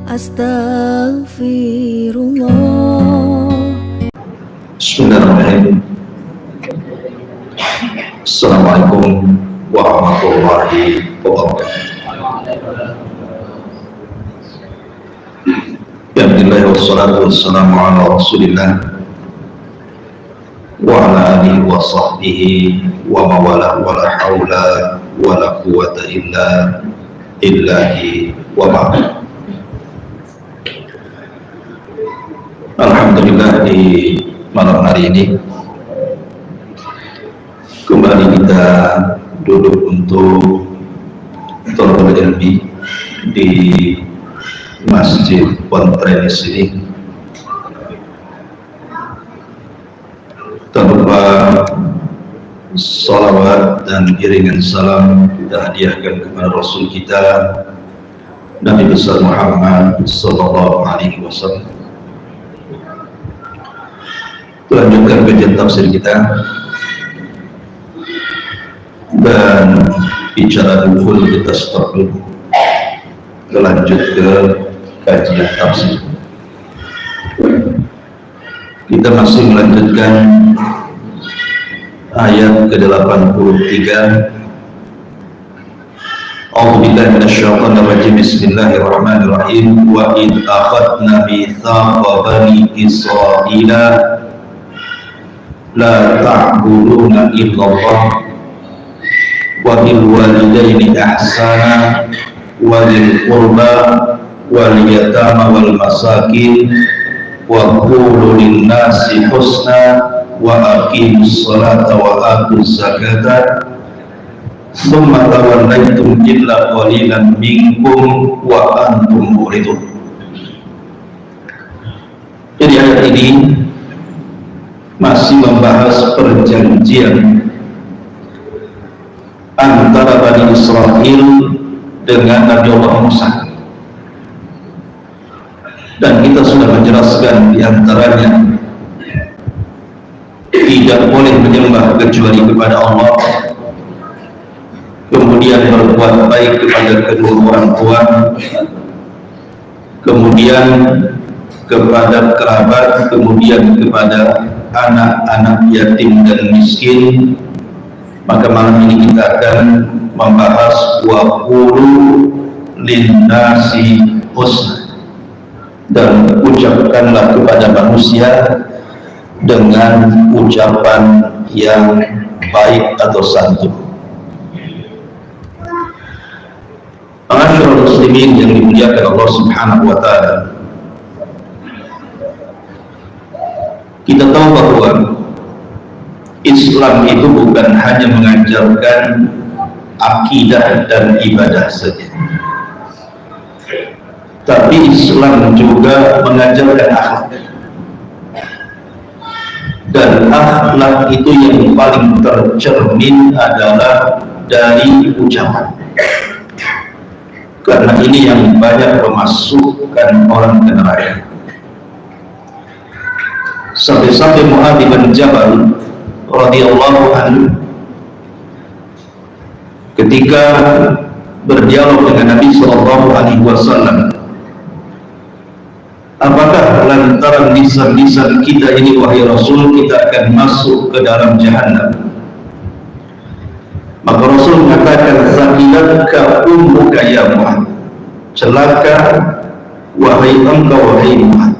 Astaghfirullah. Bismillahirrahmanirrahim. Assalamualaikum warahmatullahi wabarakatuh. Alhamdulillah wassalatu wassalamu ala rasulillah wa ala alihi wa sahbihi wa mawala wa la hawla wa la quwwata illa billahi wa ba'd. Alhamdulillah, di malam hari ini kembali kita duduk untuk thalabul ilmi di Masjid Pontrenis ini, tanpa salawat dan iringan salam kita hadiahkan kepada Rasul kita Nabi besar Muhammad sallallahu alaihi wasallam. Lanjutkan kajian tafsir kita dan bicara dulu, kita stop dulu, lanjut ke kajian tafsir. Kita masih melanjutkan ayat ke-83. A'udzubillahi minasyaitonir rajim. Bismillahirrahmanirrahim. Wa id akhadna mitsaqa bani Israila la ta'buduna illallah wa bil walidaini ihsana wa lil qurba wal yatama wal masakin wa qulu lin nasi husna wa aqimus salata wa atuz zakata thumma tawallaytum illa qalilan minkum wa antum muridun. Jadi ayat ini masih membahas perjanjian antara Bani Israel dengan Nabi Allah Musa, dan kita sudah menjelaskan diantaranya tidak boleh menyembah kecuali kepada Allah, kemudian berbuat baik kepada kedua orang tua, kemudian kepada kerabat, kemudian kepada anak-anak yatim dan miskin. Maka malam ini kita akan membahas wa qulu linnasi husna, dan ucapkanlah kepada manusia dengan ucapan yang baik atau santun. Ma'asyiral muslimin yang dimuliakan Allah Subhanahu wa taala, kita tahu bahwa Islam itu bukan hanya mengajarkan akidah dan ibadah saja, tapi Islam juga mengajarkan akhlak. Dan akhlak itu yang paling tercermin adalah dari ucapan, karena ini yang banyak memasukkan orang ke neraka. Sampai-sampai Mu'adz bin Jabal radhiyallahu anhu ketika berdialog dengan Nabi sallallahu alaihi wasallam, apakah lantaran lisan-lisan kita ini wahai Rasul kita akan masuk ke dalam jahannam? Maka Rasul mengatakan, sakilatka ummuka ya Mu'adz, celaka wahai engkau wahai Mu'adz.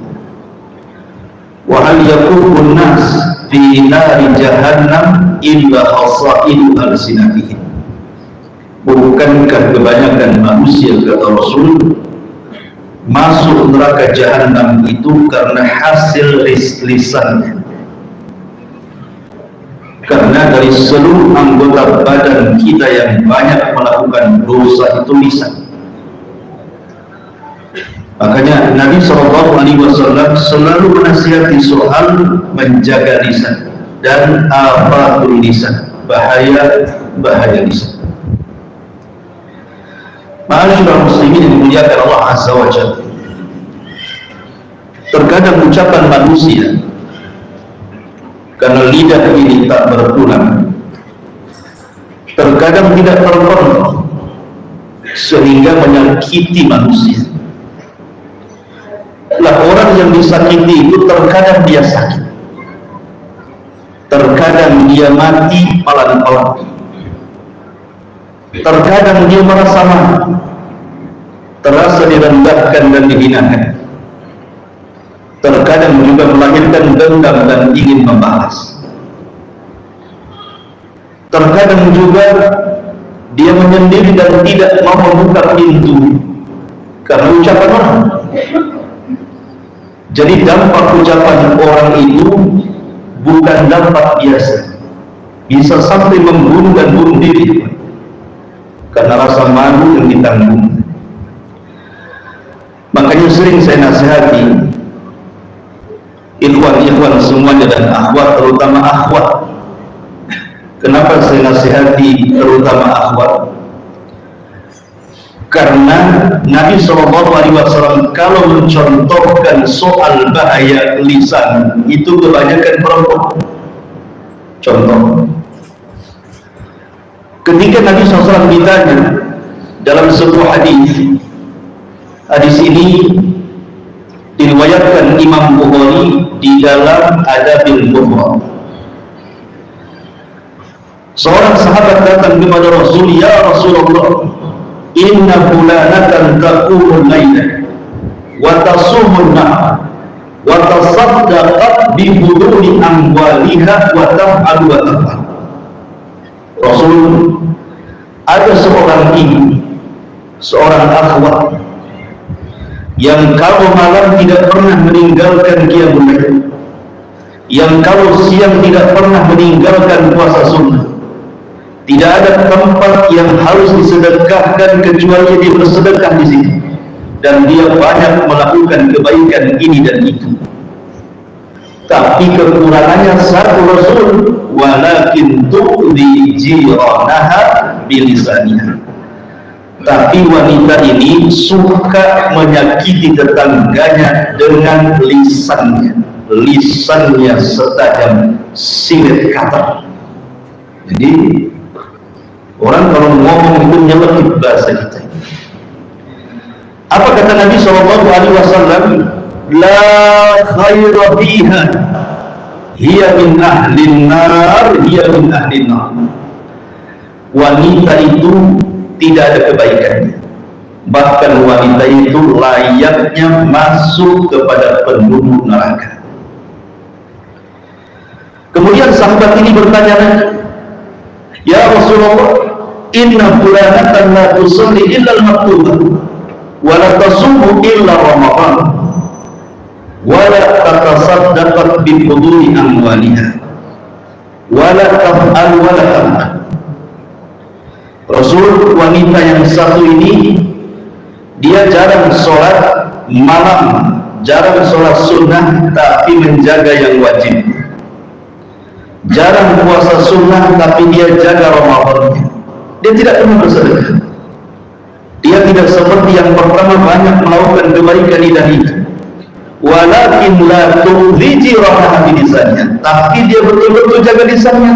Wa hal yakubun nas fi nari jahannam illa khasaidu alsinatihim. Bukankah kebanyakan manusia, kata Rasul, masuk neraka jahannam itu karena hasil lisannya? Karena dari seluruh anggota badan kita yang banyak melakukan dosa itu lisan. Makanya Nabi SAW selalu menasihati soal menjaga lisan dan afatul lisan, bahaya lisan. Ma'asyiral muslimin yang dimuliakan Allah Azza wa Jalla, terkadang ucapan manusia karena lidah ini tak bertulang, terkadang tidak terkontrol sehingga menyakiti manusia. yang disakiti itu terkadang dia sakit, terkadang dia mati pelan-pelan, terkadang dia merasa malu, terasa direndahkan dan dihinakan, terkadang juga melahirkan dendam dan ingin membalas, terkadang juga dia menyendiri dan tidak mau membuka pintu karena ucapan orang. Jadi dampak ucapan orang itu bukan dampak biasa, bisa sampai membunuh dan bunuh diri karena rasa malu yang ditanggung. Makanya sering saya nasihati ikhwan-ikhwan semuanya dan akhwat, terutama akhwat. Kenapa saya nasihati terutama akhwat? Karena Nabi SAW kalau mencontohkan soal bahaya lisan itu kebanyakan perempuan. Contoh, ketika Nabi SAW ditanya dalam sebuah hadis ini diriwayatkan Imam Bukhari di dalam Adabil Mufrad. Seorang sahabat datang kepada Rasul, "Ya Rasulullah, inna fulanatan taqumul laila wa tasumun nahar wa tasaddaqat bi buduni amwaliha wa taf'al wa taf'al." Rasul, ada seorang ibu, seorang akhwat yang kalau malam tidak pernah meninggalkan qiyamul lail, yang kalau siang tidak pernah meninggalkan puasa sunnah. Tidak ada tempat yang harus disedekahkan kecuali dia bersedekah di situ, dan dia banyak melakukan kebaikan ini dan itu. Tapi kekurangannya satu, Rasul, walakin tu'dhi jiranaha bilisaniha. Tapi wanita ini suka menyakiti tetangganya dengan lisannya. Lisannya setajam silet katak. Jadi orang kalau ngomong itu nyelekit bahasa kita. Apa kata Nabi SAW? La khaira fiha, hiya min ahlin nar, hiya min ahlin nar. Wanita itu tidak ada kebaikannya, bahkan wanita itu layaknya masuk kepada penduduk neraka. Kemudian sahabat ini bertanya lagi, "Ya Rasulullah, inna fulanatan la tusalli illa al-maktubah wa la tasumu illa Ramadan wa la tatasaddaqat bi fuduli amwaliha wa la taf'al wa la taf'al." Rasul, wanita yang satu ini dia jarang sholat malam, jarang sholat sunnah tapi menjaga yang wajib, jarang puasa sunnah tapi dia jaga Ramadan. Dia tidak pernah bersedekah. Dia tidak seperti yang pertama banyak melakukan kebaikan ini dan itu. Walakin la tu'dhi jiranaha bilisannya, tapi dia betul-betul jaga lisannya.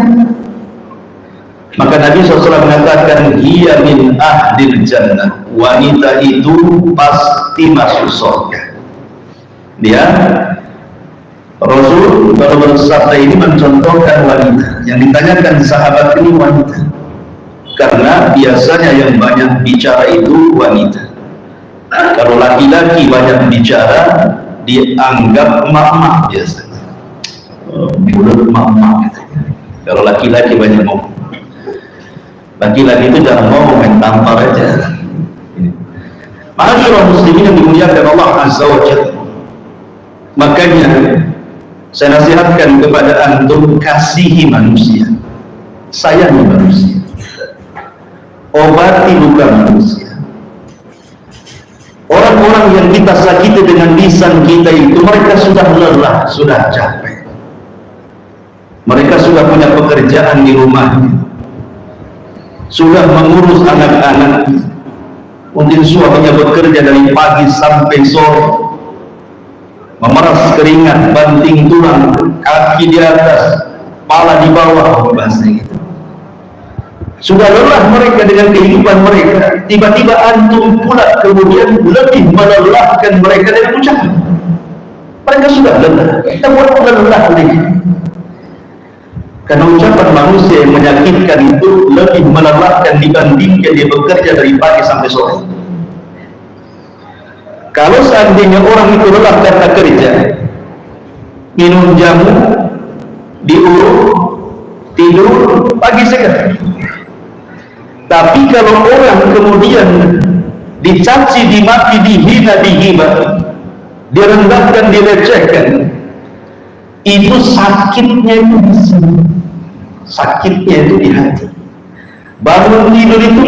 Maka Nabi SAW mengatakan, "Hiya min ahlil jannah." Wanita itu pasti masuk surga. Dia Rasul kalau bersabda ini mencontohkan wanita. Yang ditanyakan sahabat ini wanita, karena biasanya yang banyak bicara itu wanita. Kalau laki-laki banyak bicara dianggap emak-emak biasanya. Mulut emak-emak katanya. Kalau laki-laki banyak ngomong. Laki-laki itu jangan ngomong, main tampar aja. Ma'asyiral muslimin yang dimuliakan Allah Azza wa Jalla. Makanya saya nasihatkan kepada antum, kasihi manusia, sayangi manusia, obati luka manusia. Orang-orang yang kita sakiti dengan lisan kita itu, mereka sudah lelah, sudah capek. Mereka sudah punya pekerjaan di rumahnya, sudah mengurus anak-anak, mungkin suaminya bekerja dari pagi sampai sore, memeras keringat, banting tulang, kaki di atas, kepala di bawah, bahasanya gitu. Sudah lelah mereka dengan kehidupan mereka, tiba-tiba antum pula kemudian lebih melelahkan mereka dengan ucapan. Mereka sudah lelah. Kita buat lelah lagi. Karena ucapan manusia yang menyakitkan itu lebih melelahkan dibandingkan dia bekerja dari pagi sampai sore. Kalau seandainya orang itu lelah karena kerja, minum jamu, diurut, tidur, pagi segar. Tapi kalau orang kemudian dicaci, dimaki, dihina, dihina, direndahkan, dilecehkan, itu sakitnya itu di sini, sakitnya itu di hati. Bangun tidur itu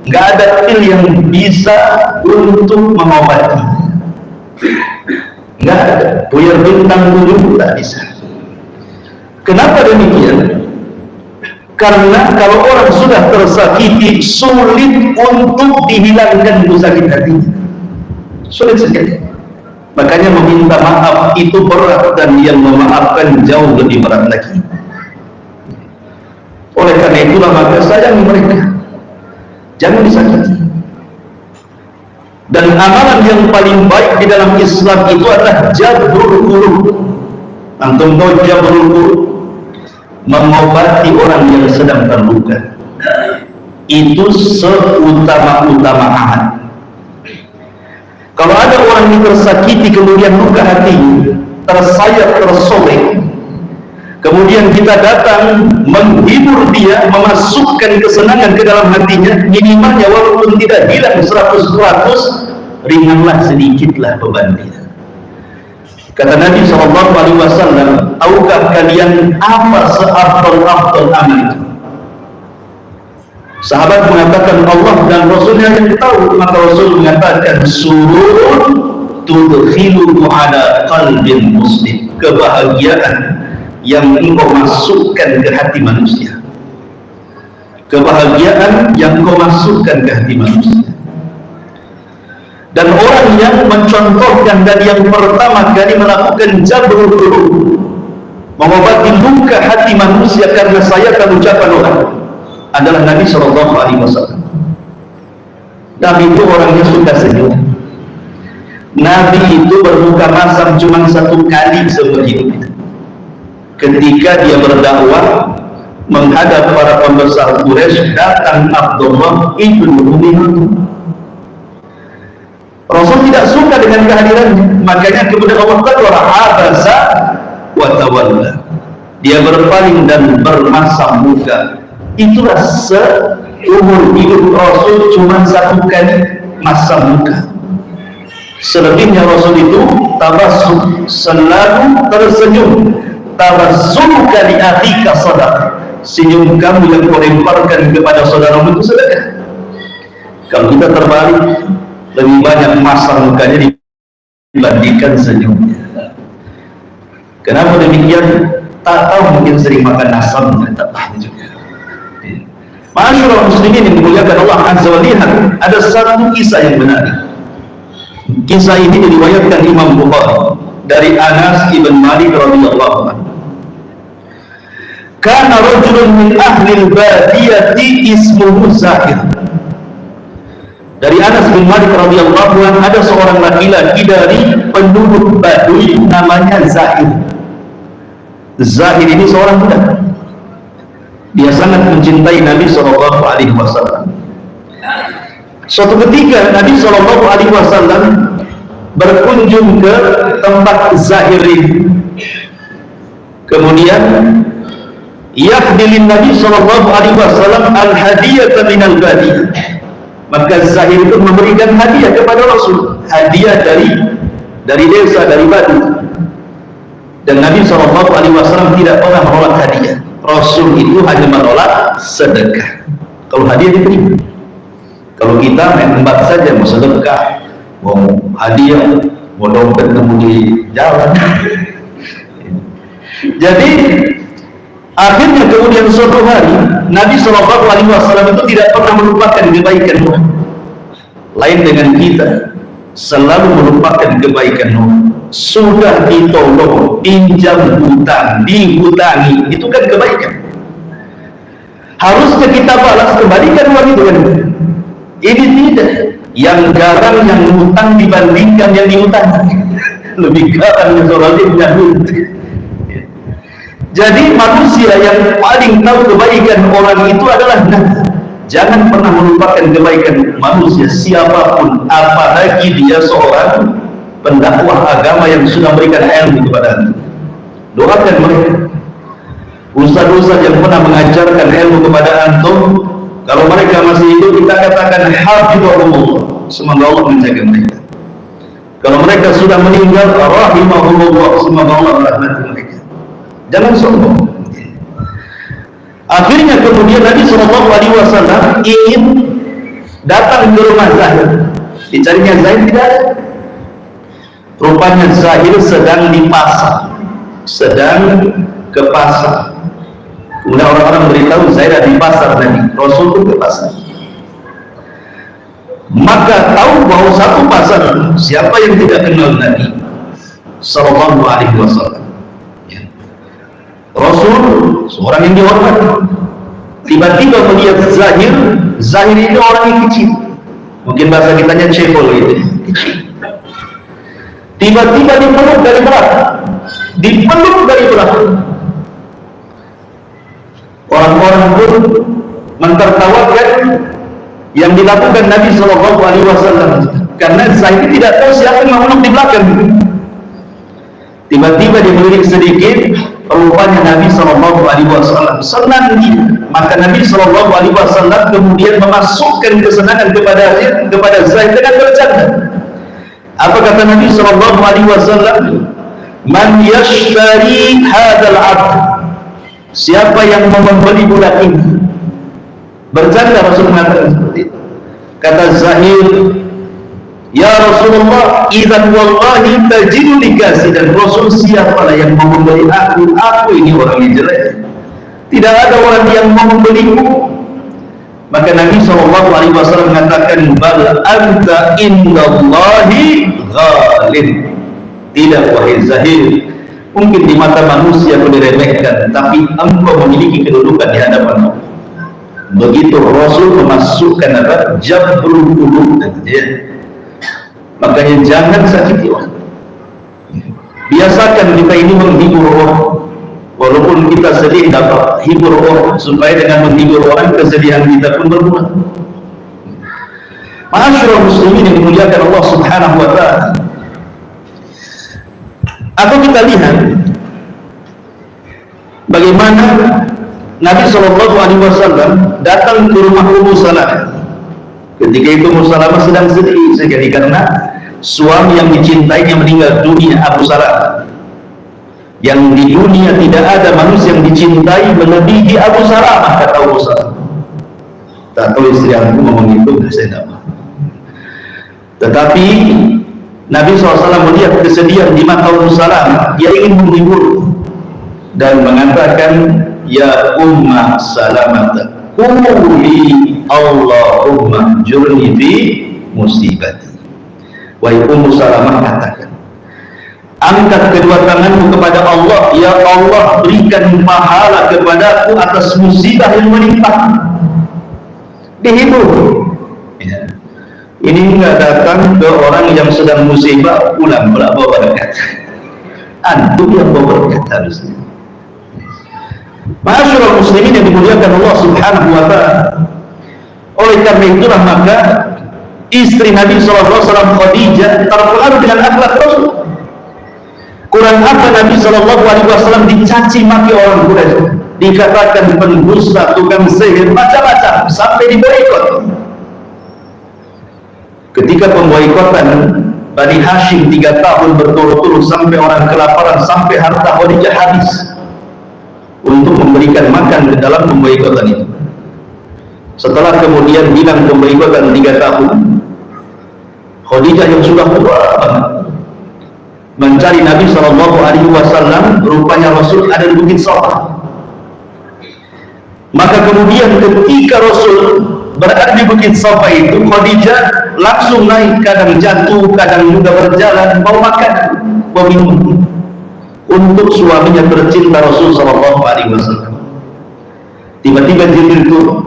nggak ada pil yang bisa untuk mengobati, nggak ada. Buyar bintang dulu tak bisa. Kenapa demikian? Karena kalau orang sudah tersakiti, sulit untuk dihilangkan itu sakit hatinya, sulit sekali. Makanya meminta maaf itu berat, dan yang memaafkan jauh lebih berat lagi. Oleh karena itulah maka sayang mereka, jangan disakiti. Dan amalan yang paling baik di dalam Islam itu adalah jabrul qulub. Antum tahu jabrul qulub? Mengobati orang yang sedang terluka. Itu seutama-utama amal. Kalau ada orang yang tersakiti kemudian luka hatinya, tersayat, tersobek, kemudian kita datang menghibur dia, memasukkan kesenangan ke dalam hatinya, minimalnya walaupun tidak hilang 100%, ringanlah sedikitlah beban dia. Kata Nabi SAW, tahukah kalian apa seafdal-afdal amal itu? Sahabat mengatakan Allah dan Rasulnya yang tahu. Maka Rasul mengatakan, sururun tudkhiluhu ala qalbin muslim, kebahagiaan yang engkau masukkan ke hati manusia, kebahagiaan yang engkau masukkan ke hati manusia. Dan orang yang mencontohkan dan yang pertama kali melakukan jabrul qulub, mengobati luka hati manusia karena sayatan ucapan orang, adalah Nabi SAW. Nabi itu orangnya suka senyum. Nabi itu bermuka masam cuma 1 kali seumur hidup. Ketika dia berdakwah menghadap para pembesar Quraisy, datang Abdullah ibn Umi Maktum. Rasul tidak suka dengan kehadirannya, makanya kemudian Allah Ta'ala abasa wa tawalla, dia berpaling dan bermasam muka. Itulah seumur hidup Rasul cuma 1 kali masam muka. Selebihnya Rasul itu tabassum, selalu tersenyum. Tabassumuka li akhika sadaqah, senyum kamu yang kau lemparkan kepada saudaramu itu sedekah. Kalau kita terbalik, lebih banyak masam mukanya dibandingkan senyumnya. Kenapa demikian? Tak tahu, mungkin sering makan asam, tak tahu juga. Ma'asyiral muslimin yang dimuliakan Allah Azza wa Jalla, ada 1 kisah yang menarik. Kisah ini diriwayatkan Imam Bukhari dari Anas ibn Malik radhiyallahu anhu. Kana rajulun min ahli al-badiyati ismuhu Zahir. Dari Anas bin Malik radhiyallahu anhu, ada seorang laki-laki dari penduduk Badui namanya Zahir. Zahir ini seorang budak. Dia sangat mencintai Nabi SAW. Suatu ketika Nabi SAW berkunjung ke tempat Zahir ini. Kemudian yahdilin Nabi SAW al-hadiyata minal badiyah. Maka Zahir itu memberikan hadiah kepada Rasul, hadiah dari desa, dari Badu. Dan Nabi SAW tidak pernah menolak hadiah. Rasul itu hanya menolak sedekah. Kalau hadiah diterima. Kalau kita main tempat saja, mau sedekah, mau hadiah, mau dompet ketemu di jalan. Jadi akhirnya kemudian suatu hari Nabi SAW itu tidak pernah melupakan kebaikan orang. Lain dengan kita, selalu melupakan kebaikan orang. Sudah ditolong, pinjam hutang, dihutangi, itu kan kebaikan. Harusnya kita balas, kembalikan uang itu kan. Ini tidak. Yang garang yang hutang dibandingkan yang dihutangi. lebih garang zalimnya. Jadi manusia yang paling tahu kebaikan orang itu adalah Nabi. Jangan pernah melupakan kebaikan manusia siapapun, apalagi dia seorang pendakwah agama yang sudah memberikan ilmu kepada anda. Doakan mereka. Ustaz-ustaz yang pernah mengajarkan ilmu kepada antum, kalau mereka masih hidup kita katakan hafizahumullah, semoga Allah menjaga mereka. Kalau mereka sudah meninggal, rahimahumullah, semoga Allah merahmati mereka. Jangan sombong. Akhirnya kemudian Nabi SAW ingin datang ke rumah Zahir. Dicarinya Zahir tidak ada. Rupanya Zahir sedang di pasar, sedang ke pasar. Kemudian orang-orang beritahu Zahir ada di pasar. Nabi Rasul pun ke pasar. Maka tahu bahwa satu pasar, siapa yang tidak kenal Nabi Sallallahu Alaihi Wasallam? Rasul seorang yang dihormati, tiba-tiba melihat Zahir. Zahir ini orang yang kecil, mungkin bahasa kitanya cebol gitu, kecil. Tiba-tiba dipeluk dari belakang, orang-orang pun mentertawakan yang dilakukan Nabi Shallallahu Alaihi Wasallam, karena Zahir tidak tahu siapa yang memeluk di belakang. Tiba-tiba dia melirik sedikit, rupanya Nabi Shallallahu Alaihi Wasallam senang dia. Maka Nabi Shallallahu Alaihi Wasallam kemudian memasukkan kesenangan kepada Zaid dengan bercanda. Apa kata Nabi Shallallahu Alaihi Wasallam? Man yashtari hadzal abd, siapa yang mau membeli budak ini? Bercanda Rasul mengatakan seperti itu. Kata Zahir, ya Rasulullah, idzan wallahi tajiduni kasidan. Rasul, siapalah yang mau membeli aku? Aku ini orang yang jelek, tidak ada orang yang mau membeliku. Maka Nabi SAW mengatakan, bal anta indallahi ghalib. Tidak wahai Zahir, mungkin di mata manusia kau diremehkan, tapi engkau memiliki kedudukan di hadapan Allah. Begitu Rasul memasukkan apa? Jabrul qulub, ya. Makanya jangan sakiti orang. Biasakan kita ini menghibur orang. Walaupun kita sedih, dapat hibur orang, supaya dengan menghibur orang kesedihan kita pun berkurang. Ma'asyiral muslimin yang dimuliakan Allah Subhanahu wa ta'ala. Atau kita lihat bagaimana Nabi SAW datang ke rumah Ummu Salamah. Ketika itu Ummu Salamah sedang sedih sekali karena suami yang dicintainya meninggal dunia, Abu Salamah. Yang di dunia tidak ada manusia yang dicintai melebihi Abu Salamah, kata Ummu Salamah. Tak tahu istri aku ngomong itu, saya tidak tahu. Tetapi Nabi SAW melihat kesedihan di mata Ummu Salamah, dia ingin menghibur dan mengatakan, ya Umma Salamah, quli Allahumma jurni fi musibati. Wahai Ummu Salamah, katakan, angkat kedua tanganmu kepada Allah, ya Allah, berikan pahala kepadaku atas musibah yang menimpa. Dihibur. Ya. Ini enggak datang ke orang yang sedang musibah pulang bawa berkat. Antum yang bawa berkat harusnya. Ma'asyiral muslimin yang dimuliakan Allah Subhanahu wa ta'ala. Oleh karena itulah maka istri Nabi SAW Khadijah terpengaruh dengan akhlak Rasul. Kurang apa Nabi SAW dicaci maki orang Quraisy, dikatakan pendusta, tukang sihir, macam-macam, sampai diboikot. Ketika pemboikotan Bani Hashim 3 tahun berturut-turut sampai orang kelaparan, sampai harta Khadijah habis untuk memberikan makan ke dalam pemboikotan itu. Setelah kemudian hilang pemboikotan 3 tahun, Khadijah yang sudah tua mencari Nabi SAW. Rupanya Rasul ada di Bukit Safa. Maka kemudian ketika Rasul berada di Bukit Safa itu, Khadijah langsung naik, kadang jatuh, kadang juga berjalan, bawa makan, bawa minum untuk suaminya tercinta Rasul SAW. Tiba-tiba Jibril turun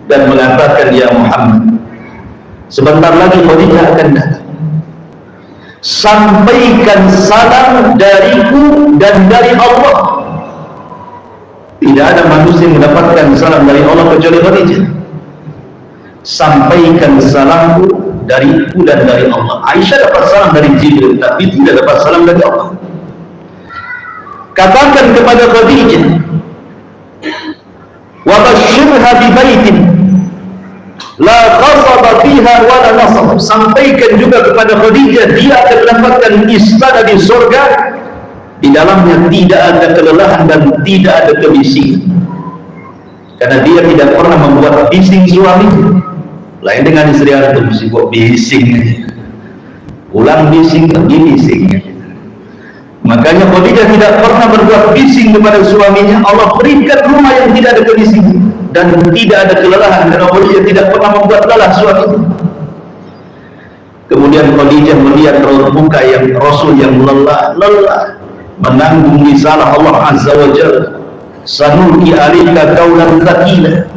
dan mengatakan, ya Muhammad, sebentar lagi Khadijah akan datang. sampaikan salam dariku dan dari Allah. Tidak ada manusia yang mendapatkan salam dari Allah kecuali Khadijah. Sampaikan salamku dariku dan dari Allah. Aisyah dapat salam dari Jibril, tapi tidak dapat salam dari Allah. Katakan kepada Khadijah, wa basyirha bi baitin la qasaba fiha wa la nasab. Sampaikan juga kepada Khadijah, dia akan mendapatkan istana di surga, di dalamnya tidak ada kelelahan dan tidak ada kebisingan, karena dia tidak pernah membuat bising suaminya. Lain dengan istri antum, kok bising, ulang bising, pergi bising. Makanya Khadijah tidak pernah berbuat bising kepada suaminya. Allah berikan rumah yang tidak ada kebisingan dan tidak ada kelelahan, karena Khadijah tidak pernah membuat lelah suaminya. Kemudian Khadijah melihat raut muka yang Rasul yang lelah menanggung risalah Allah Azza wa Jalla. Sanulqi alayka qawlan tsaqila,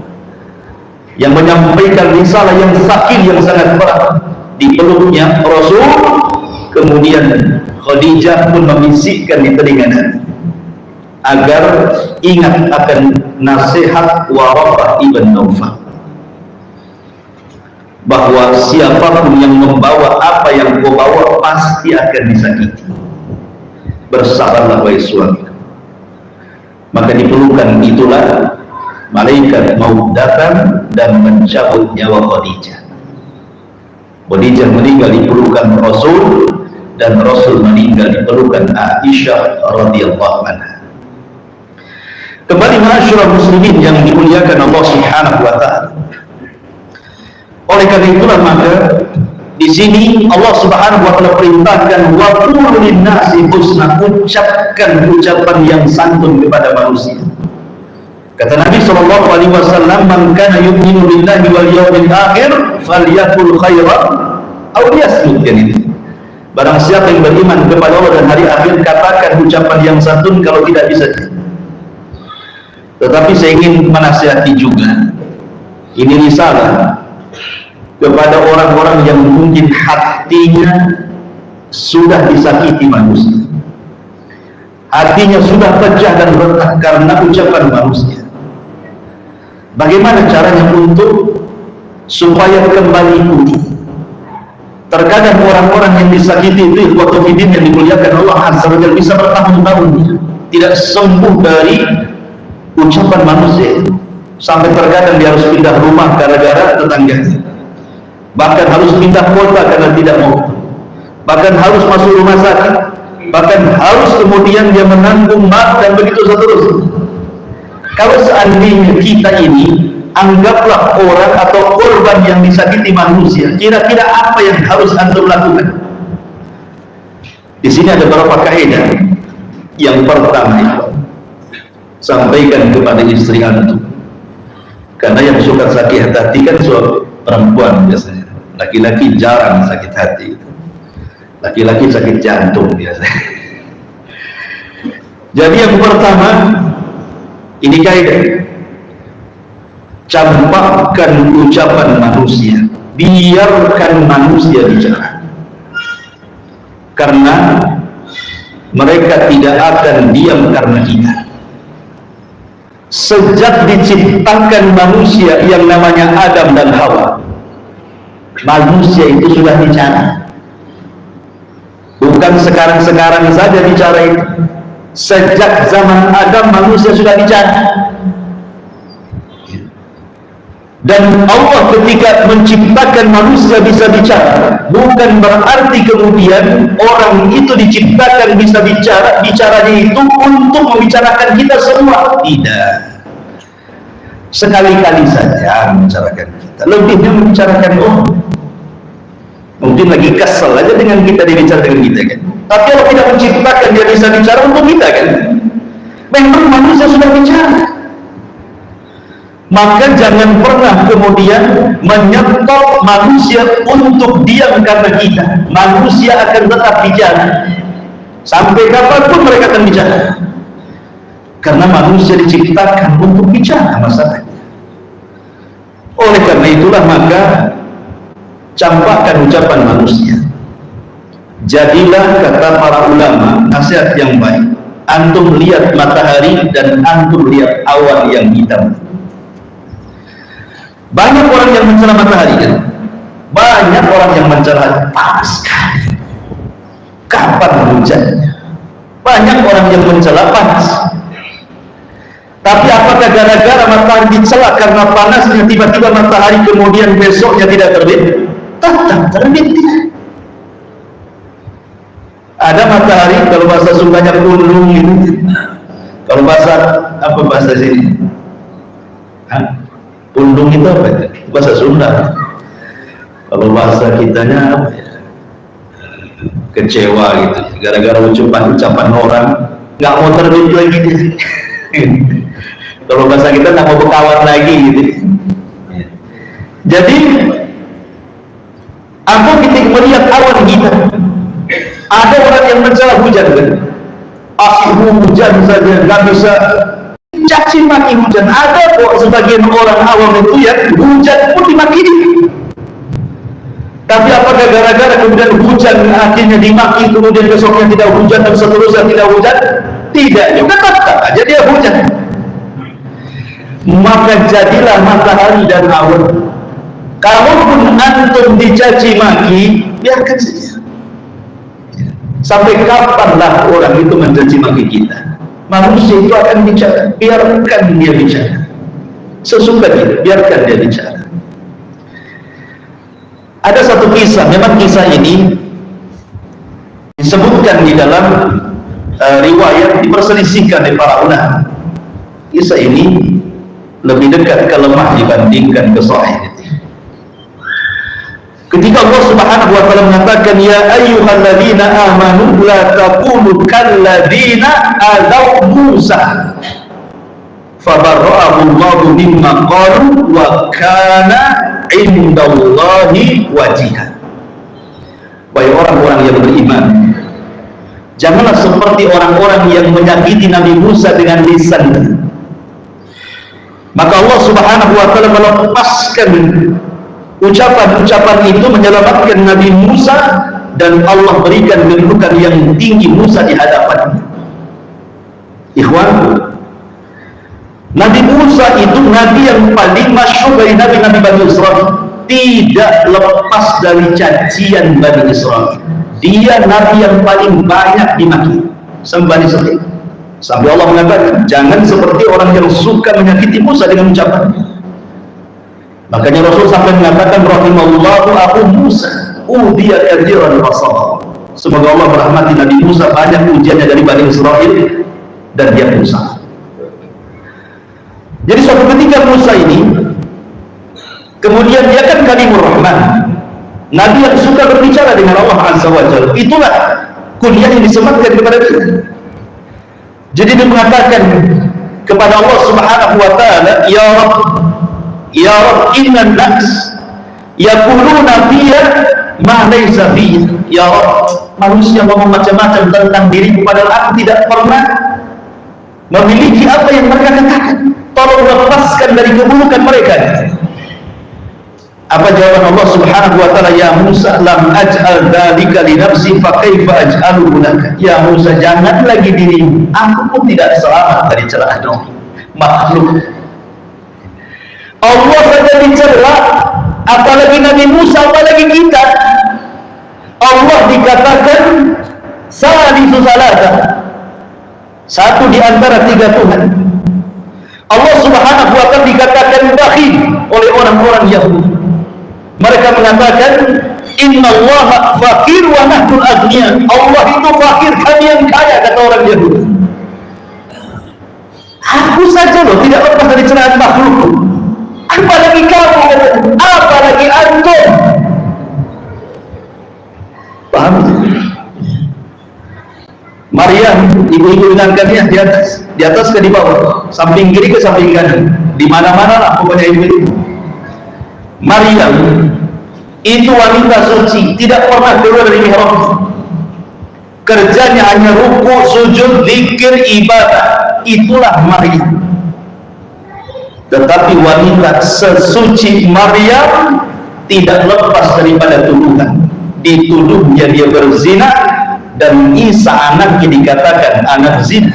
yang menyampaikan risalah yang sakit, yang sangat berat. Di peluknya Rasul, kemudian Khadijah pun membisikkan di telinganya agar ingat akan nasihat Waraqah ibn Naufal, bahwa siapapun yang membawa apa yang kau bawa pasti akan disakiti. Bersabarlah wahai suami. Maka diperlukan itulah malaikat maut datang dan mencabut nyawa Khadijah. Khadijah meninggal di pelukan Rasul, dan Rasul meninggal di pelukan Aisyah radhiyallahu anha. Kembali ma'asyiral muslimin yang dimuliakan Allah Subhanahu wa taala. Oleh karena itulah maka di sini Allah Subhanahu wa taala perintahkan wa qul lin-nasi husna, ucapkan ucapan yang santun kepada manusia. Kata Nabi sallallahu alaihi wasallam, man kana yu'minu billahi wal yawmil akhir falyaqul khairan aw liyasmut. Barang siapa yang beriman kepada Allah dan hari akhir, katakan ucapan yang santun, kalau tidak bisa. Tetapi saya ingin menasihati juga, ini risalah kepada orang-orang yang mungkin hatinya sudah disakiti manusia, hatinya sudah pecah dan retak karena ucapan manusia. Bagaimana caranya untuk supaya kembali pulih? Terkadang orang-orang yang disakiti itu ikhwatul fiddin yang dimuliakan Allah Azza wa Jalla bisa bertahun-tahun tidak sembuh dari ucapan manusia, sampai terkadang dia harus pindah rumah gara-gara tetangganya, bahkan harus pindah kota karena tidak mau, bahkan harus masuk rumah sakit, bahkan harus kemudian dia menanggung mat dan begitu seterusnya. Kalau seandainya kita ini anggaplah orang atau korban yang disakiti manusia, kira-kira apa yang harus antum lakukan? Di sini ada beberapa kaidah. Yang pertama, sampaikan kepada istri antum, karena yang suka sakit hati kan perempuan biasanya. Laki-laki jarang sakit hati, laki-laki sakit jantung biasanya. Jadi yang pertama, ini kaidah, campakkan ucapan manusia, biarkan manusia bicara, karena mereka tidak akan diam karena kita. Sejak diciptakan manusia yang namanya Adam dan Hawa, manusia itu sudah bicara. Bukan sekarang-sekarang saja bicara itu. Sejak zaman Adam manusia sudah bicara. Dan Allah ketika menciptakan manusia bisa bicara, bukan berarti kemudian orang itu diciptakan bisa bicara. Bicaranya itu untuk membicarakan kita semua. Tidak. Sekali-kali saja membicarakan kita, lebihnya membicarakan Allah. Mungkin lagi kesel aja dengan kita, dia bicara dengan kita kan. Tapi Allah tidak menciptakan dia bisa bicara untuk kita kan. Memang manusia sudah bicara. Maka jangan pernah kemudian menyetop manusia untuk diam karena kita. Manusia akan tetap bicara sampai kapanpun mereka akan bicara, karena manusia diciptakan untuk bicara masalahnya. Oleh karena itulah maka campakkan ucapan manusia, Jadilah, kata para ulama, nasihat yang baik, antum lihat matahari dan antum lihat awan yang hitam. Banyak orang yang mencela matahari kan? Banyak orang yang mencela panas sekali. Kapan hujannya? Banyak orang yang mencela panas. Tapi apakah gara-gara matahari dicela karena panasnya tiba-tiba matahari kemudian besoknya tidak terbit? Tetap terbit. Ada matahari, kalau bahasa Sundanya pundung gitu. Kalau bahasa sini? Pundung itu apa ya? Bahasa Sunda. Kalau bahasa kitanya apa ya? Kecewa gitu. Gara-gara ucapan orang nggak mau terbit lagi dia. Kalau bahasa kita nggak mau berkawan lagi gitu. Jadi aku ketika melihat awan kita, ada orang yang mencela hujan kan? Hujan saja nggak bisa caci maki hujan. Ada kok sebagian orang awam itu ya hujan pun dimaki. Tapi apakah gara-gara kemudian hujan akhirnya dimaki, kemudian besoknya tidak hujan dan seterusnya tidak hujan? Tidak, juga tetap aja dia hujan. Maka jadilah matahari dan awan. Kalaupun antum dicaci maki, biarkan saja. Sampai kapanlah orang itu mencaci maki kita? Manusia itu akan bicara, biarkan dia bicara. Sesuka dia, biarkan dia bicara. Ada satu kisah, memang kisah ini disebutkan di dalam riwayat, diperselisihkan oleh para ulama. Kisah ini lebih dekat ke lemah dibandingkan ke sahih. Ketika Allah Subhanahu wa taala mengatakan, ya ayyuhalladzina amanu la taqulu kalladzina adaw Musa fabarra'ahu Allahu mimma qalu wa kana indallahi wajiha. Wahai orang-orang yang beriman, janganlah seperti orang-orang yang menyakiti Nabi Musa dengan lisannya. Maka Allah Subhanahu wa taala melepaskan ucapan-ucapan itu, menyelamatkan Nabi Musa, dan Allah berikan kedudukan yang tinggi Musa di hadapannya. Ikhwan, Nabi Musa itu nabi yang paling masyhur dari nabi-nabi Bani Israel, tidak lepas dari cacian Bani Israel. Dia nabi yang paling banyak dimaki sama Bani Israel. Sampai Allah mengatakan, jangan seperti orang yang suka menyakiti Musa dengan ucapannya. Makanya Rasul sampai mengatakan, rahimallahu aku Musa udiya katsiran wa. Semoga Allah merahmati Nabi Musa, banyak ujiannya dari Bani Israel dan dia berusaha. Jadi suatu ketika Musa ini, kemudian dia kan kalimur rahman, nabi yang suka berbicara dengan Allah Azza wa Jalla. Itulah kuliah yang disematkan kepada dia. Jadi dia mengatakan kepada Allah Subhanahu wa taala, ya Rabb innan nas yaquluna fiyya ma laysa fiyya. Ya Rabb, manusia ngomong macam-macam tentang diriku padahal aku tidak pernah memiliki apa yang mereka katakan. Tolong lepaskan dari keburukan mereka. Apa jawaban Allah Subhanahu wa taala? Ya Musa, lam aj'al dzalika li nafsi fa kaifa aj'aluhu laka. Ya Musa, jangan lagi dirimu, aku pun tidak selamat dari celaan makhluk. Allah saja dicela, apalagi Nabi Musa, apalagi kita. Allah dikatakan salisu salasa, satu di antara tiga Tuhan. Allah Subhanahu wa taala dikatakan bakhil oleh orang-orang Yahudi. Mereka mengatakan, innallaha fakir wa nahnu aghniya. Allah itu fakir, kami yang kaya, kata orang Yahudi. Aku saja loh tidak lepas dari celaan makhluk. Apalagi kamu, apalagi antum. Paham? Maryam, ibu-ibu ingatkannya di atas ke di bawah, samping kiri ke samping kanan, di mana-mana lah pokoknya ibu. Maryam itu wanita suci, tidak pernah keluar dari mihrab. Kerjanya hanya ruku, sujud, zikir, ibadah. Itulah Maryam. Tetapi wanita sesuci Maryam tidak lepas daripada tuduhan. dituduhnya dia berzina, dan Isa anaknya dikatakan anak zina.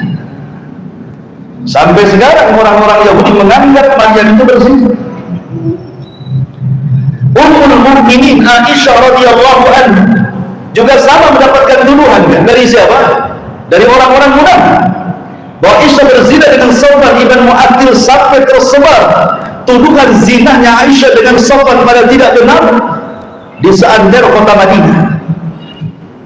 Sampai sekarang orang-orang Yahudi menganggap Maryam itu berzina. Ummul Mukminin Aisyah radhiyallahu anha juga sama mendapatkan tuduhan dari siapa? Dari orang-orang munafik bahwa Aisyah berzina dengan Safwan ibn Mu'attil, sampai tersebar tuduhan zinahnya Aisyah dengan Safwan pada tidak benar di seantero kota Madinah.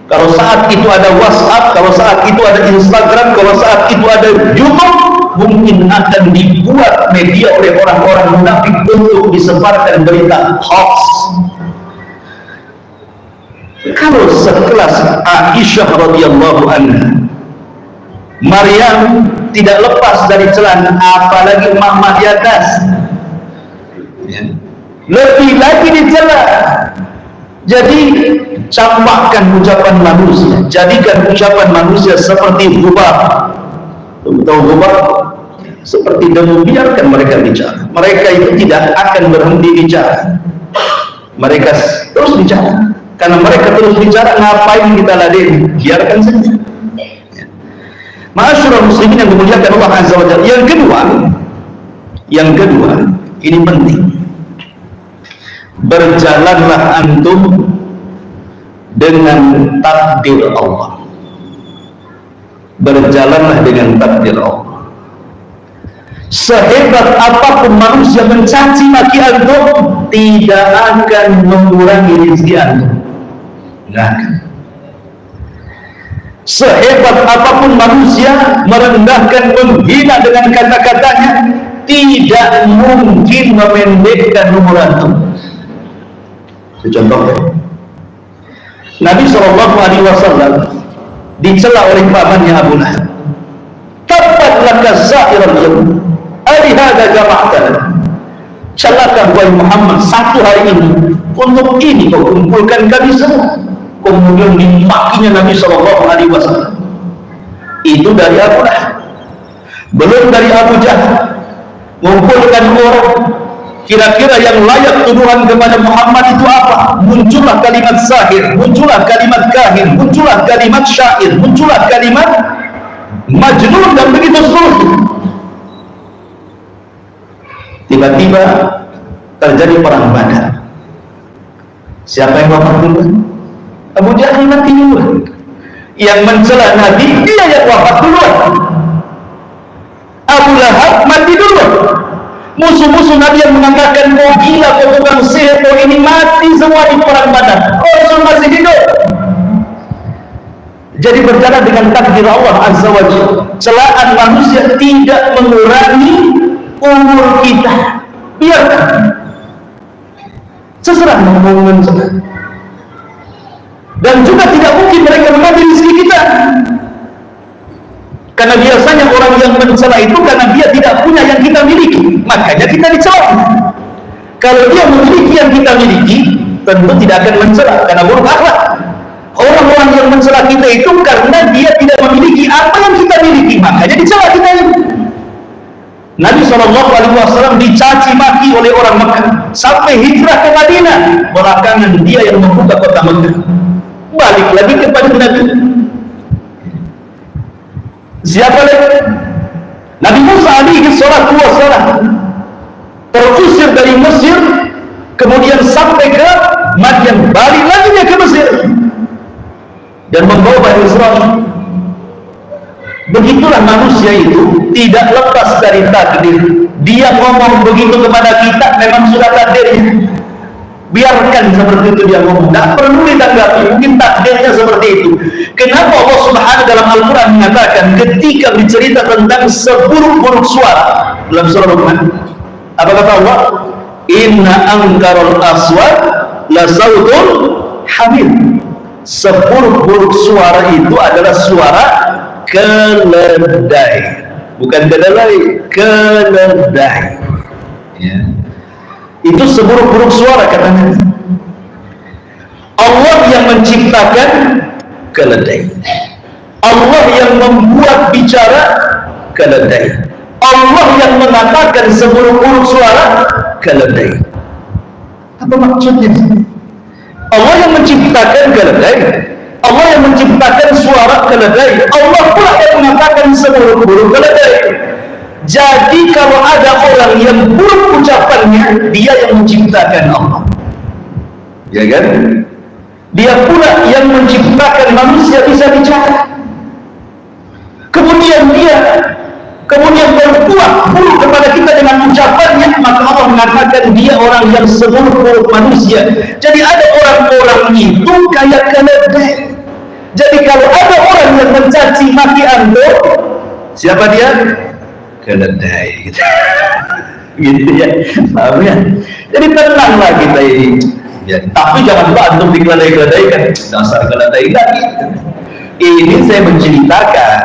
Kalau saat itu ada WhatsApp, kalau saat itu ada Instagram, kalau saat itu ada YouTube, mungkin akan dibuat media oleh orang-orang munafik untuk disebarkan berita hoax. Kalau sekelas Aisyah radhiyallahu anha, Maryam tidak lepas dari celana, apalagi mama di atas, lebih lagi dicela. Jadi campakkan ucapan manusia, jadikan ucapan manusia seperti gubar. Tahu gubar? Seperti debu, biarkan mereka bicara. Mereka itu tidak akan berhenti bicara. Mereka terus bicara. Karena mereka terus bicara, ngapain kita ladeni? Biarkan saja. Ma'asyiral muslimin yang dimuliakan Allah Azza wa Jalla. Yang kedua, ini penting. Berjalanlah antum dengan takdir Allah. Berjalanlah dengan takdir Allah. Sehebat apapun manusia mencaci maki antum, tidak akan mengurangi rezeki antum. Tidak akan. Sehebat apapun manusia merendahkan, menghina dengan kata-katanya, tidak mungkin memendekkan umur antum. Contohnya, Nabi SAW dicela oleh pamannya Abu Lahab. Tabbat laka sa'iral yawm, alihada jama'tana. Celaka wahai Muhammad, satu hari ini, untuk ini kau kumpulkan kami semua. Kemudian dimakinya Nabi SAW. Itu dari Abu Lahab. Belum dari Abu Jahal. Mengumpulkan orang, kira-kira yang layak tuduhan kepada Muhammad itu apa? Muncullah kalimat sahir, muncullah kalimat kahin, muncullah kalimat syair, muncullah kalimat majnun, dan begitu seterusnya. Tiba-tiba terjadi perang Badar. Siapa yang wafat duluan? Abu Jahal mati duluan. Yang mencela Nabi, dia yang wafat duluan. Abu Lahab mati duluan. Musuh-musuh Nabi yang mengatakan kau gila, kau tukang sihir, kau ini, mati semua di perang Badar. Rasul masih hidup. Jadi berjalan dengan takdir Allah Azza wa Jalla. Celaan manusia tidak mengurangi umur kita. Biarkan. Seserah ngomongin seserah. Dan juga tidak mungkin mereka mengambil rezeki kita. Karena biasanya orang yang mencela itu karena dia tidak punya yang kita miliki, makanya kita dicela. Kalau dia memiliki yang kita miliki, tentu tidak akan mencela karena buruk akhlak. Orang-orang yang mencela kita itu karena dia tidak memiliki apa yang kita miliki, makanya dicela kita ini. Nabi SAW dicaci maki oleh orang Mekah sampai hijrah ke Madinah. Belakangan dia yang membuka kota Mekah. Balik lagi kepada Nabi. Siapa lagi? Nabi Musa alaihi salatu wassalam terusir dari Mesir, kemudian sampai ke Madian, balik lagi dia ke Mesir dan membawa Bani Israil. Begitulah manusia itu, tidak lepas dari takdir. Dia ngomong begitu kepada kita, memang sudah takdirnya. Biarkan seperti itu dia ngomong, tidak perlu ditanggapi, mungkin takdirnya seperti itu. Kenapa Allah Subhanahu dalam Al-Quran mengatakan ketika bercerita tentang seburuk-buruk suara dalam surah Luqman, apa kata Allah? Inna ankarul aswat la sautul hamid. Seburuk-buruk suara itu adalah suara keledai, bukan kedelai, keledai. Ya. Itu seburuk-buruk suara katanya. Allah yang menciptakan keledai, Allah yang membuat bicara keledai, Allah yang mengatakan seburuk-buruk suara keledai. Apa maksudnya? Allah yang menciptakan keledai, Allah yang menciptakan suara keledai, Allah pula yang mengatakan seburuk-buruk keledai. Jadi kalau ada orang yang buruk ucapannya, dia yang menciptakan Allah, ya kan? Dia pula yang menciptakan manusia bisa bicara. Kemudian berbuat buruk kepada kita dengan ucapannya, maka Allah mengatakan dia orang yang seburuk-buruk manusia. Jadi ada orang-orang itu kayak keledai. Jadi kalau ada orang yang mencaci maki antum, siapa dia? Keledai gitu. Gitu ya, paham ya? Jadi tenanglah kita ini ya, tapi jangan lupa antum dikeledai-keledaikan, dasar keledai lagi. Ini saya menceritakan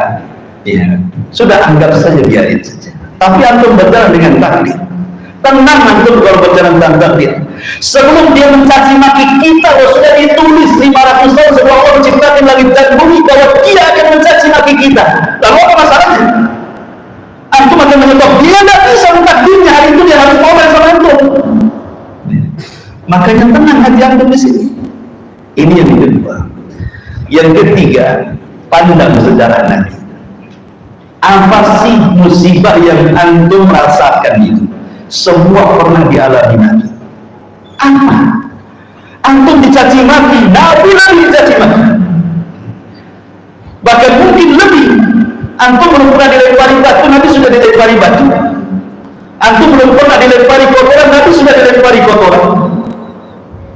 ya, sudah anggap saja, biarin saja. Tapi antum berjalan dengan takdir, tenang antum kalau berjalan dengan takdir. Sebelum dia mencaci maki kita, sudah ditulis 500 tahun sebelum Allah menciptakan langit dan bumi bahwa dia akan mencaci maki kita. Lalu apa masalahnya? Antum akan menyebab dia tidak bisa mentakdirnya, hari itu dia harus ngomel sama antum. Makanya tenang hati antum di sini. Ini yang kedua. Yang ketiga, pandang sejarah Nabi. Apa sih musibah yang antum rasakan itu? Semua pernah dialami Nabi. Apa? Antum dicaci maki, Nabi dicaci maki. Bahkan mungkin lebih. Antum belum pernah dilempari batu, Nabi sudah dilempari batu. Antum belum pernah dilempari kotoran, Nabi sudah dilempari kotoran.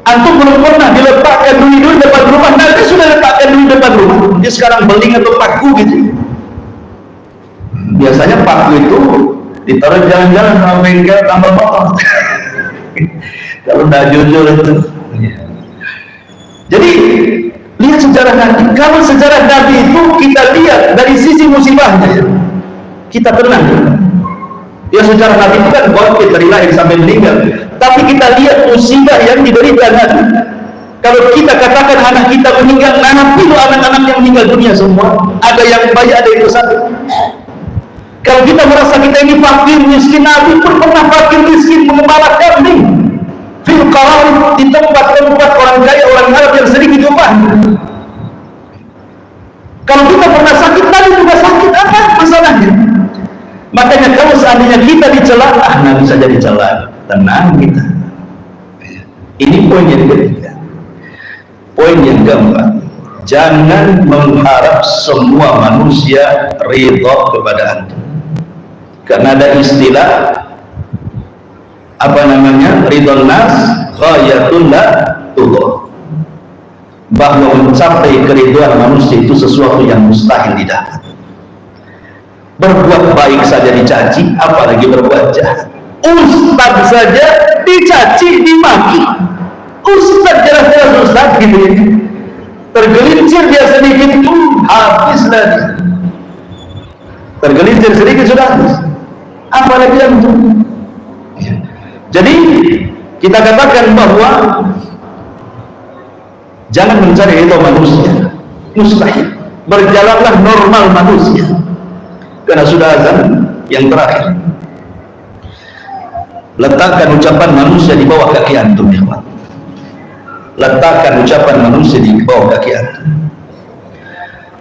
Antum belum pernah diletakkan duri-duri depan rumah, Nabi sudah letakkan duri depan rumah. Dia sekarang beling atau paku gitu. Biasanya paku itu ditaruh jalan-jalan sama bengkel tambah motor. Kalau tidak jujur itu. Jadi lihat sejarah Nabi. Kalau sejarah Nabi itu kita lihat dari sisi musibahnya, kita tenang. Ya, sejarah Nabi itu kan bangkit dari lahir sampai meninggal. Tapi kita lihat musibah yang diderita Nabi. Kalau kita katakan anak kita meninggal, Nabi itu anak-anak yang meninggal dunia semua. Ada yang bayi, ada yang sakit. Kalau kita merasa kita ini fakir miskin, Nabi pun pernah fakir miskin mengembala kambing fil qarar, di tempat-tempat orang kaya, orang Arab yang sedikit upah. Kalau kita pernah sakit, Nabi juga sakit. Apa masalahnya? Makanya kalau seandainya kita dicela, Nabi saja dicela, tenang kita. Ini poin yang ketiga. Poin yang keempat, jangan mengharap semua manusia ridha kepada antum. Karena ada istilah apa namanya, ridhon nas ghayatun la tudhah, bahwa mencapai keriduan manusia itu sesuatu yang mustahil didapat. Berbuat baik saja dicaci, apalagi berbuat jahat. Ustaz saja dicaci, dimaki. Ustaz jelas-jelas ustaz gitu ya, tergelincir dia sedikit pun habis lagi. Tergelincir sedikit sudah habis, apalagi yang itu. Jadi kita katakan bahwa jangan mencari itu manusia, mustahil. Berjalanlah normal manusia, karena sudah azan yang terakhir. Letakkan ucapan manusia di bawah kaki antum, ya Allah. Letakkan ucapan manusia di bawah kaki antum,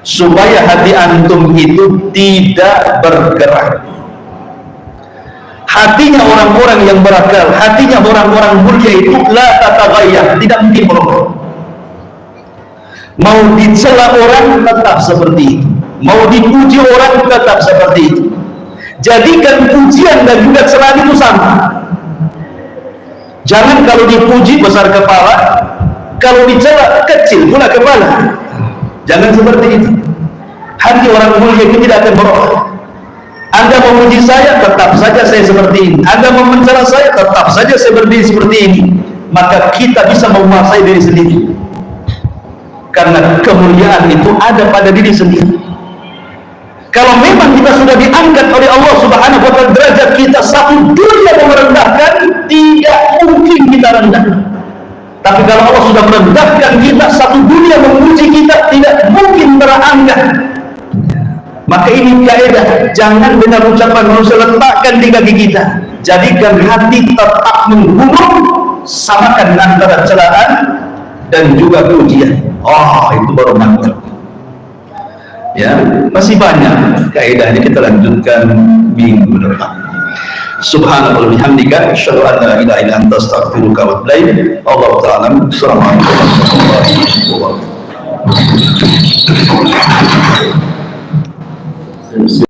supaya hati antum itu tidak bergerak. Hatinya orang-orang yang berakal, hatinya orang-orang mulia itu la tataghayyar, tidak mungkin berubah. Mau dicela orang tetap seperti itu, mau dipuji orang tetap seperti itu. Jadikan pujian dan juga celaan itu sama. Jangan kalau dipuji besar kepala, kalau dicela kecil pula kepala. Jangan seperti itu. Hati orang mulia itu tidak akan berubah. Anda memuji saya, tetap saja saya seperti ini. Anda mencela saya, tetap saja saya berdiri seperti ini. Maka kita bisa menguasai diri sendiri. Karena kemuliaan itu ada pada diri sendiri. Kalau memang kita sudah diangkat oleh Allah Subhanahu wa ta'ala, derajat kita satu dunia merendahkan, tidak mungkin kita rendah. Tapi kalau Allah sudah merendahkan kita, satu dunia memuji kita, tidak mungkin terangkat. Maka ini kaidah, jangan benar ucapan manusia letakkan di kaki kita. Jadikan hati tetap menggunung, samakan antara celaan dan juga pujian. Oh, itu baru mantap. Ya, masih banyak kaidahnya, kita lanjutkan minggu depan. Subhanallah bihamdika asyhadu an la ilaha illa anta astaghfiruka wa atubu ilaik. Allahu ta'ala. Assalamualaikum warahmatullahi wabarakatuh.